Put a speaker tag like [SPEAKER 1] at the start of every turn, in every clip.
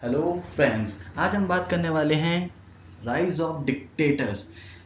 [SPEAKER 1] Hello friends, आज हम बात करने वाले हैं राइज ऑफ डिक्टेटर्स।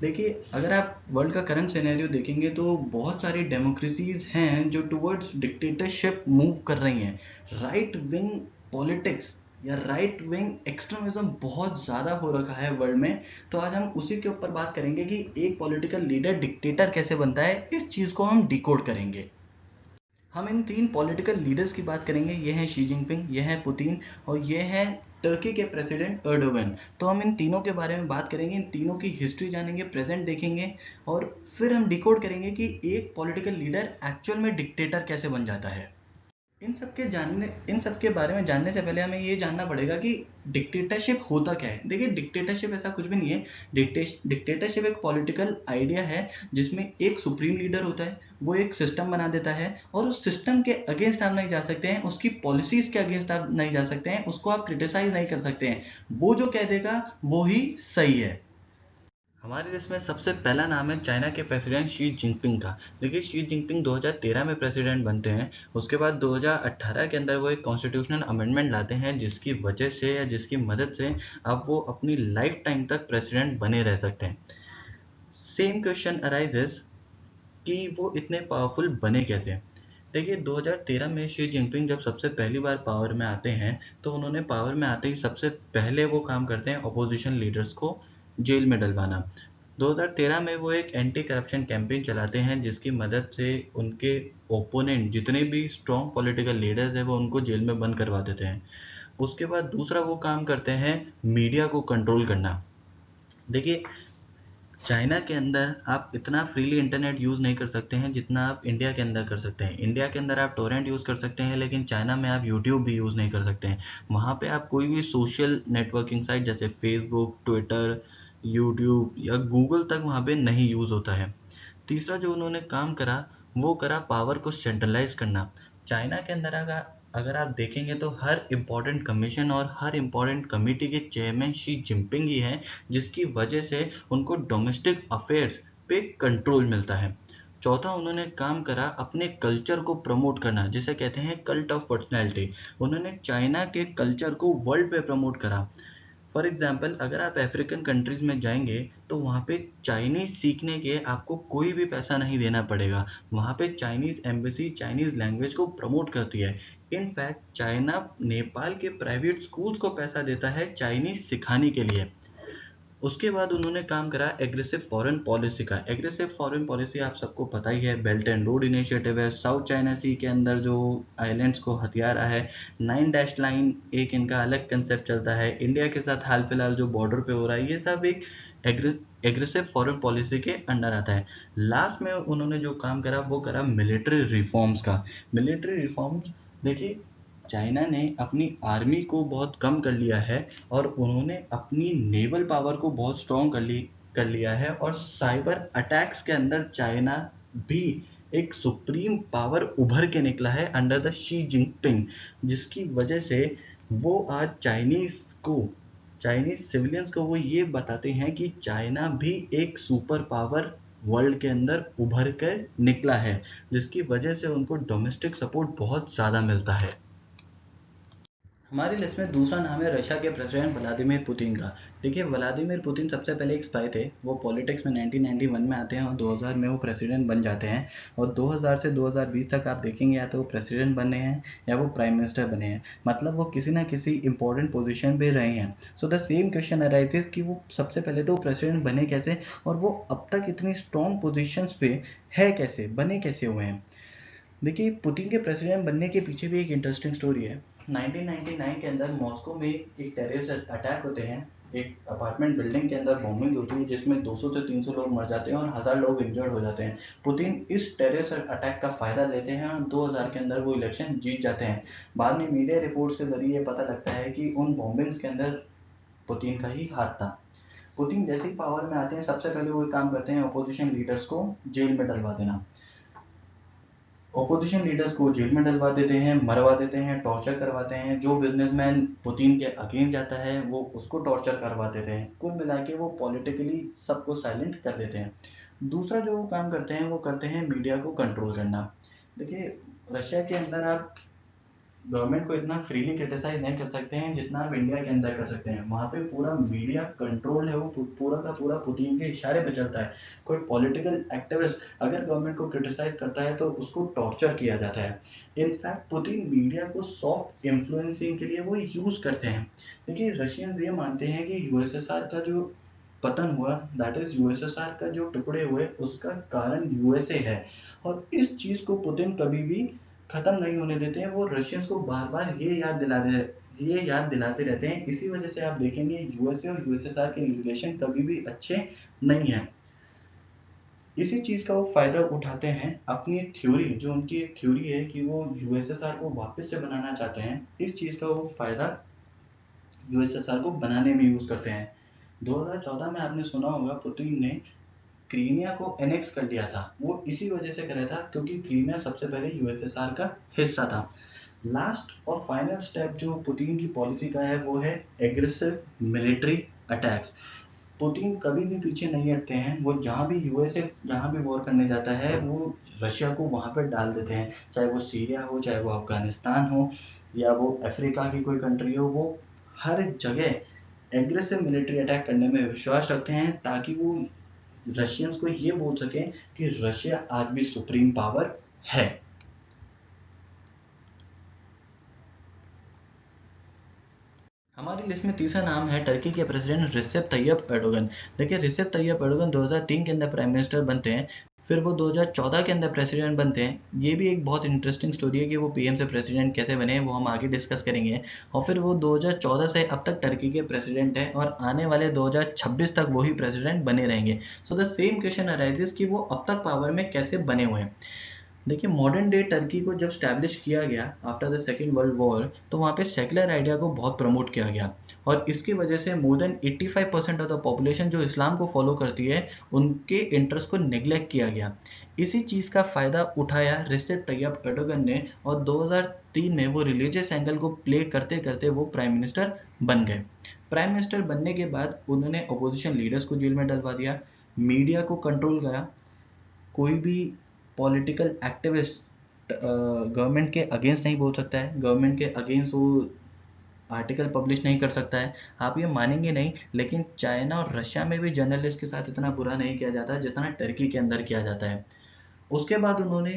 [SPEAKER 1] देखिए, अगर आप वर्ल्ड का करंट सिनेरियो देखेंगे तो बहुत सारी डेमोक्रेसीज हैं जो टुवर्ड्स डिक्टेटरशिप मूव कर रही हैं। राइट विंग पॉलिटिक्स या राइट विंग एक्सट्रीमिज्म बहुत ज़्यादा हो रखा है वर्ल्ड में। तो आज हम उसी के ऊपर बात करेंगे कि एक पॉलिटिकल लीडर डिक्टेटर कैसे बनता है। इस चीज़ को हम डिकोड करेंगे। हम इन तीन पॉलिटिकल लीडर्स की बात करेंगे। ये हैं शी जिनपिंग, ये हैं पुतिन और ये हैं टर्की के प्रेसिडेंट एर्डोगन। तो हम इन तीनों के बारे में बात करेंगे, इन तीनों की हिस्ट्री जानेंगे, प्रेजेंट देखेंगे और फिर हम डिकोड करेंगे कि एक पॉलिटिकल लीडर एक्चुअल में डिक्टेटर कैसे बन जाता है। इन सब के बारे में जानने से पहले हमें ये जानना पड़ेगा कि डिक्टेटरशिप होता क्या है। देखिए, डिक्टेटरशिप ऐसा कुछ भी नहीं है। डिक्टेटरशिप एक पॉलिटिकल आइडिया है जिसमें एक सुप्रीम लीडर होता है। वो एक सिस्टम बना देता है और उस सिस्टम के अगेंस्ट आप नहीं जा सकते हैं, उसकी पॉलिसीज के अगेंस्ट आप नहीं जा सकते हैं, उसको आप क्रिटिसाइज नहीं कर सकते हैं। वो जो कह देगा वो ही सही है। हमारे देश में सबसे पहला नाम है चाइना के प्रेसिडेंट शी जिनपिंग का। देखिए, शी जिनपिंग 2013 में प्रेसिडेंट बनते हैं। उसके बाद 2018 के अंदर वो एक कॉन्स्टिट्यूशनल अमेंडमेंट लाते हैं जिसकी वजह से या जिसकी मदद से अब वो अपनी लाइफ टाइम तक प्रेसिडेंट बने रह सकते हैं। सेम क्वेश्चन अराइजेस कि वो इतने पावरफुल बने कैसे। देखिए, 2013 में शी जिनपिंग जब सबसे पहली बार पावर में आते हैं तो उन्होंने पावर में आते ही सबसे पहले वो काम करते हैं अपोजिशन लीडर्स को जेल में डलवाना। 2013 में वो एक एंटी करप्शन कैंपेन चलाते हैं जिसकी मदद से उनके ओपोनेंट जितने भी स्ट्रॉन्ग पॉलिटिकल लीडर्स हैं वो उनको जेल में बंद करवा देते हैं। उसके बाद दूसरा वो काम करते हैं मीडिया को कंट्रोल करना। देखिए, चाइना के अंदर आप इतना फ्रीली इंटरनेट यूज़ नहीं कर सकते हैं जितना आप इंडिया के अंदर कर सकते हैं। इंडिया के अंदर आप टोरेंट यूज़ कर सकते हैं, लेकिन चाइना में आप यूट्यूब भी यूज़ नहीं कर सकते हैं। वहाँ पे आप कोई भी सोशल नेटवर्किंग साइट जैसे फेसबुक, ट्विटर, यूट्यूब या गूगल तक वहाँ पे नहीं यूज़ होता है। तीसरा जो उन्होंने काम करा वो करा पावर को सेंट्रलाइज करना। चाइना के अंदर अगर अगर आप देखेंगे तो हर इम्पोर्टेंट कमीशन और हर इम्पोर्टेंट कमेटी के चेयरमैन शी जिनपिंग ही हैं, जिसकी वजह से उनको डोमेस्टिक अफेयर्स पे कंट्रोल मिलता है। चौथा उन्होंने काम करा अपने कल्चर को प्रमोट करना, जिसे कहते हैं कल्ट ऑफ पर्सनैलिटी। उन्होंने चाइना के कल्चर को वर्ल्ड पे प्रमोट करा। फॉर एग्जाम्पल, अगर आप अफ्रीकन कंट्रीज में जाएंगे तो वहाँ पे चाइनीज़ सीखने के आपको कोई भी पैसा नहीं देना पड़ेगा। वहाँ पे चाइनीज़ एम्बेसी चाइनीज़ लैंग्वेज को प्रमोट करती है। इनफैक्ट चाइना नेपाल के प्राइवेट स्कूल्स को पैसा देता है चाइनीज़ सिखाने के लिए। उसके बाद उन्होंने काम करा एग्रेसिव फॉरेन पॉलिसी का। एग्रेसिव फॉरेन पॉलिसी आप सबको पता ही है, बेल्ट एंड रोड इनिशिएटिव है, साउथ चाइना सी के अंदर जो आइलैंड्स को हथिया रहा है, 9 डैश लाइन एक इनका अलग कंसेप्ट चलता है, इंडिया के साथ हाल फिलहाल जो बॉर्डर पे हो रहा है, ये सब एक एग्रेसिव फॉरेन पॉलिसी के अंडर आता है। लास्ट में उन्होंने जो काम करा वो करा मिलिट्री रिफॉर्म्स का। मिलिट्री रिफॉर्म्स, देखिए, चाइना ने अपनी आर्मी को बहुत कम कर लिया है और उन्होंने अपनी नेवल पावर को बहुत स्ट्रॉन्ग कर लिया है और साइबर अटैक्स के अंदर चाइना भी एक सुप्रीम पावर उभर के निकला है अंडर द शी जिनपिंग, जिसकी वजह से वो आज चाइनीज सिविलियंस को वो ये बताते हैं कि चाइना भी एक सुपर पावर वर्ल्ड के अंदर उभर कर निकला है, जिसकी वजह से उनको डोमेस्टिक सपोर्ट बहुत ज़्यादा मिलता है। हमारी लिस्ट में दूसरा नाम है रशिया के प्रेसिडेंट व्लादिमीर पुतिन का। देखिए, व्लादिमीर पुतिन सबसे पहले एक स्पाई थे। वो पॉलिटिक्स में 1991 में आते हैं और 2000 में वो प्रेसिडेंट बन जाते हैं। और 2000 से 2020 तक आप देखेंगे या तो वो प्रेसिडेंट बने हैं या वो प्राइम मिनिस्टर बने हैं, मतलब वो किसी ना किसी इंपॉर्टेंट पोजीशन पे रहे हैं। So the same question arises कि वो सबसे पहले तो प्रेसिडेंट बने कैसे और वो अब तक इतनी स्ट्रॉन्ग पोजिशंस पे है कैसे, बने कैसे हुए हैं। देखिए, पुतिन के प्रेसिडेंट बनने के पीछे भी एक इंटरेस्टिंग स्टोरी है। 1999 के अंदर मॉस्को में एक टेररिस्ट अटैक होते हैं। एक अपार्टमेंट बिल्डिंग के अंदर बॉम्बिंग होती है जिसमें 200 से 300 लोग मर जाते हैं और 1000 लोग इंजर्ड हो जाते हैं। पुतिन इस टेररिस्ट अटैक का फायदा लेते हैं और 2000 के अंदर वो इलेक्शन जीत जाते हैं। बाद में मीडिया रिपोर्ट्स के जरिए पता लगता है कि उन बॉम्बिंग्स के अंदर पुतिन का ही हाथ था। पुतिन जैसे ही पावर में आते हैं सबसे पहले वो काम करते हैं अपोजिशन लीडर्स को जेल में डलवा देना। ऑपोजिशन लीडर्स को जेल में डलवा देते हैं, मरवा देते हैं, टॉर्चर करवाते हैं। जो बिजनेसमैन पुतिन के अगेंस्ट जाता है वो उसको टॉर्चर करवा देते हैं। कुल मिला के वो पॉलिटिकली सबको साइलेंट कर देते हैं। दूसरा जो वो काम करते हैं वो करते हैं मीडिया को कंट्रोल करना। देखिए, रशिया के अंदर आप गवर्नमेंट को इतना फ्रीली क्रिटिसाइज नहीं कर सकते हैं जितना आप इंडिया के अंदर कर सकते हैं। वहाँ पे पूरा मीडिया कंट्रोल है, वो पूरा का पूरा पुतिन के इशारे पे चलता है। कोई पॉलिटिकल एक्टिविस्ट अगर गवर्नमेंट को क्रिटिसाइज करता है तो उसको टॉर्चर किया जाता है। इनफैक्ट पुतिन मीडिया को सॉफ्ट इन्फ्लुएंसिंग के लिए वो यूज करते हैं। देखिए रशियंस ये मानते हैं कि यूएसएसआर का जो पतन हुआ, दैट इज यूएसएसआर का जो टुकड़े हुए उसका कारण यूएसए है। और इस चीज को पुतिन कभी भी खत्म नहीं होने देते हैं। वो रशियंस को बार बार ये याद दिलाते रहते हैं। इसी वजह से आप देखेंगे यूएसए और यूएसएसआर के रिलेशन कभी भी अच्छे नहीं है। इसी चीज का वो फायदा उठाते हैं अपनी थ्योरी, जो उनकी एक थ्योरी है कि वो यूएसएसआर को वापस से बनाना चाहते हैं। इस चीज का वो फायदा यूएसएसआर को बनाने में यूज करते हैं। 2014 में आपने सुना होगा पुतिन ने क्रीमिया को एनेक्स कर लिया था। वो इसी वजह से करा था क्योंकि क्रीमिया सबसे पहले यूएसएसआर का हिस्सा था। लास्ट और फाइनल स्टेप जो पुतिन की पॉलिसी का है वो है एग्रेसिव मिलिट्री अटैक्स। पुतिन कभी भी पीछे नहीं हटते हैं। वो जहाँ भी यूएसए जहाँ भी वॉर करने जाता है वो रशिया को वहाँ पर डाल देते हैं, चाहे वो सीरिया हो, चाहे वो अफगानिस्तान हो, या वो अफ्रीका की कोई कंट्री हो। वो हर जगह एग्रेसिव मिलिट्री अटैक करने में विश्वास रखते हैं ताकि वो रशियंस को ये बोल सकें कि रशिया आज भी सुप्रीम पावर है। हमारी लिस्ट में तीसरा नाम है टर्की के प्रेसिडेंट रिसेप तैयब एर्दोगन। देखिए रिसेप तैयब एर्दोगन 2003 के अंदर प्राइम मिनिस्टर बनते हैं, फिर वो 2014 के अंदर प्रेसिडेंट बनते हैं। ये भी एक बहुत इंटरेस्टिंग स्टोरी है कि वो पीएम से प्रेसिडेंट कैसे बने, वो हम आगे डिस्कस करेंगे। और फिर वो 2014 से अब तक टर्की के प्रेसिडेंट हैं और आने वाले 2026 तक वही प्रेसिडेंट बने रहेंगे। So the same question arises कि वो अब तक पावर में कैसे बने हुए हैं। देखिए मॉडर्न डे टर्की को जब स्टैब्लिश किया गया after the second world war, तो वहाँ पे सेकुलर आइडिया को बहुत प्रमोट किया गया। और इसकी वजह से more than 85% of the population जो इस्लाम को फॉलो करती है उनके इंटरेस्ट को नेग्लेक्ट किया गया। इसी चीज़ का फ़ायदा उठाया रिसेप तैयब एर्दोगन ने, और 2003 में वो रिलीजियस एंगल को प्ले करते करते वो प्राइम मिनिस्टर बन गए। प्राइम मिनिस्टर बनने के बाद उन्होंने अपोजिशन लीडर्स को जेल में डलवा दिया, मीडिया को कंट्रोल करा। कोई भी पॉलिटिकल एक्टिविस्ट गवर्नमेंट के अगेंस्ट नहीं बोल सकता है, गवर्नमेंट के अगेंस्ट वो आर्टिकल पब्लिश नहीं कर सकता है। आप ये मानेंगे नहीं, लेकिन चाइना और रशिया में भी जर्नलिस्ट के साथ इतना बुरा नहीं किया जाता जितना टर्की के अंदर किया जाता है। उसके बाद उन्होंने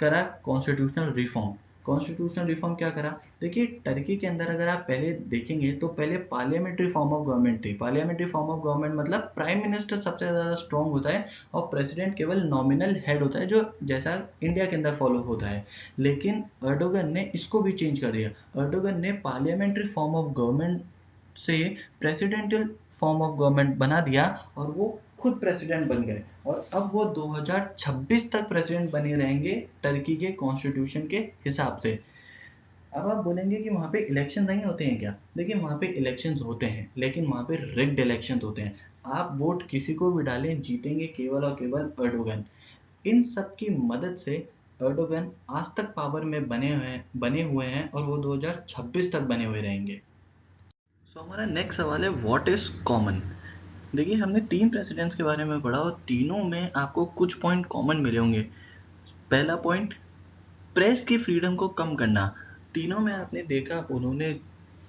[SPEAKER 1] करा कॉन्स्टिट्यूशनल रिफॉर्म। कॉन्स्टिट्यूशनल रिफॉर्म क्या करा? देखिए टर्की के अंदर अगर आप पहले देखेंगे तो पहले पार्लियामेंट्री फॉर्म ऑफ गवर्नमेंट थी। पार्लियामेंट्री फॉर्म ऑफ गवर्नमेंट मतलब प्राइम मिनिस्टर सबसे ज़्यादा स्ट्रॉन्ग होता है और प्रेसिडेंट केवल नॉमिनल हेड होता है, जो जैसा इंडिया के अंदर फॉलो होता है। लेकिन एर्दोगन ने इसको भी चेंज कर दिया। एर्दोगन ने पार्लियामेंट्री फॉर्म ऑफ गवर्नमेंट से प्रेसिडेंशियल फॉर्म ऑफ गवर्नमेंट बना दिया और वो खुद प्रेसिडेंट बन गए। और अब वो 2026 तक प्रेसिडेंट बने रहेंगे टर्की के कॉन्स्टिट्यूशन के हिसाब से। अब आप बोलेंगे कि वहाँ पे इलेक्शन नहीं होते हैं क्या? देखिए वहाँ पे इलेक्शंस होते हैं, लेकिन वहाँ पे रिग्ड इलेक्शंस होते हैं। आप वोट किसी को भी डालें, जीतेंगे केवल और केवल एर्दोगन। इन सब की मदद से एर्दोगन आज तक पावर में बने हुए हैं और वो 2026 तक बने हुए रहेंगे। हमारा नेक्स्ट सवाल है व्हाट इज कॉमन। देखिए हमने 3 प्रेसिडेंट्स के बारे में पढ़ा और तीनों में आपको कुछ पॉइंट कॉमन मिले होंगे। पहला पॉइंट, प्रेस की फ्रीडम को कम करना। तीनों में आपने देखा उन्होंने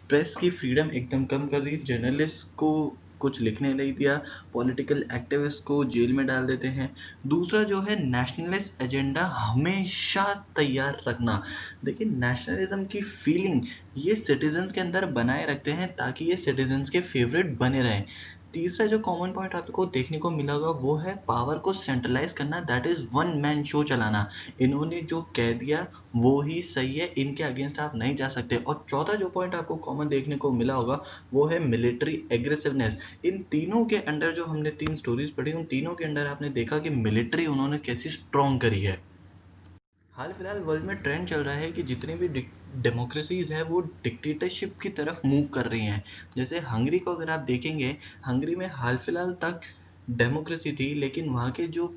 [SPEAKER 1] प्रेस की फ्रीडम एकदम कम कर दी, जर्नलिस्ट को कुछ लिखने नहीं दिया, पॉलिटिकल एक्टिविस्ट को जेल में डाल देते हैं। दूसरा जो है नेशनलिस्ट एजेंडा हमेशा तैयार रखना। देखिए नेशनलिज्म की फीलिंग ये सिटीजन्स के अंदर बनाए रखते हैं ताकि ये सिटीजन्स के फेवरेट बने रहें। तीसरा जो कॉमन पॉइंट आपको देखने को मिला होगा वो है पावर को सेंट्रलाइज करना, that is one man show चलाना। इन्होंने जो कह दिया वो ही सही है, इनके अगेंस्ट आप नहीं जा सकते। और चौथा जो पॉइंट आपको कॉमन देखने को मिला होगा वो है मिलिट्री एग्रेसिवनेस। इन तीनों के अंडर जो हमने 3 स्टोरीज पढ़ी उन तीनों के अंडर आपने देखा कि मिलिट्री उन्होंने कैसी स्ट्रॉन्ग करी है। हाल फिलहाल वर्ल्ड में ट्रेंड चल रहा है कि जितनी भी डेमोक्रेसीज है वो डिक्टेटरशिप की तरफ मूव कर रही हैं। जैसे हंगरी को अगर आप देखेंगे, हंगरी में हाल फिलहाल तक डेमोक्रेसी थी, लेकिन वहाँ के जो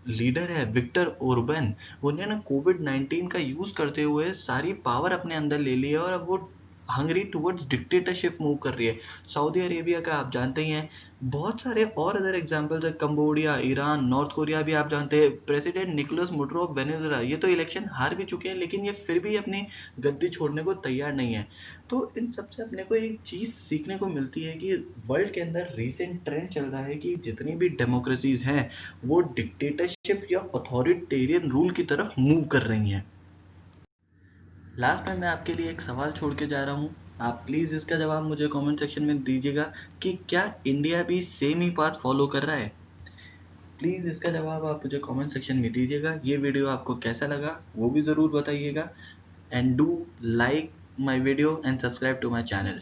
[SPEAKER 1] लीडर है विक्टर ओर्बन, उन्होंने कोविड-19 का यूज करते हुए सारी पावर अपने अंदर ले ली है और अब वो हंगरी टुवर्ड्स डिक्टेटरशिप मूव कर रही है। सऊदी अरेबिया का आप जानते ही हैं। बहुत सारे और अदर एग्जांपल्स है, कंबोडिया, ईरान, नॉर्थ कोरिया भी आप जानते हैं। President Nicolas Maduro of Venezuela, ये तो इलेक्शन हार भी चुके हैं, लेकिन ये फिर भी अपनी गद्दी छोड़ने को तैयार नहीं है। तो इन सबसे अपने को एक चीज़ सीखने को मिलती है कि वर्ल्ड के अंदर रीसेंट ट्रेंड चल रहा है कि जितनी भी डेमोक्रेसीज हैं वो डिक्टेटरशिप या अथॉरिटेरियन रूल की तरफ मूव कर रही हैं। लास्ट में मैं आपके लिए एक सवाल छोड़ के जा रहा हूँ, आप प्लीज़ इसका जवाब मुझे कमेंट सेक्शन में दीजिएगा कि क्या इंडिया भी सेम ही पाथ फॉलो कर रहा है। प्लीज़ इसका जवाब आप मुझे कमेंट सेक्शन में दीजिएगा। ये वीडियो आपको कैसा लगा वो भी ज़रूर बताइएगा, and do like my video and subscribe to my channel.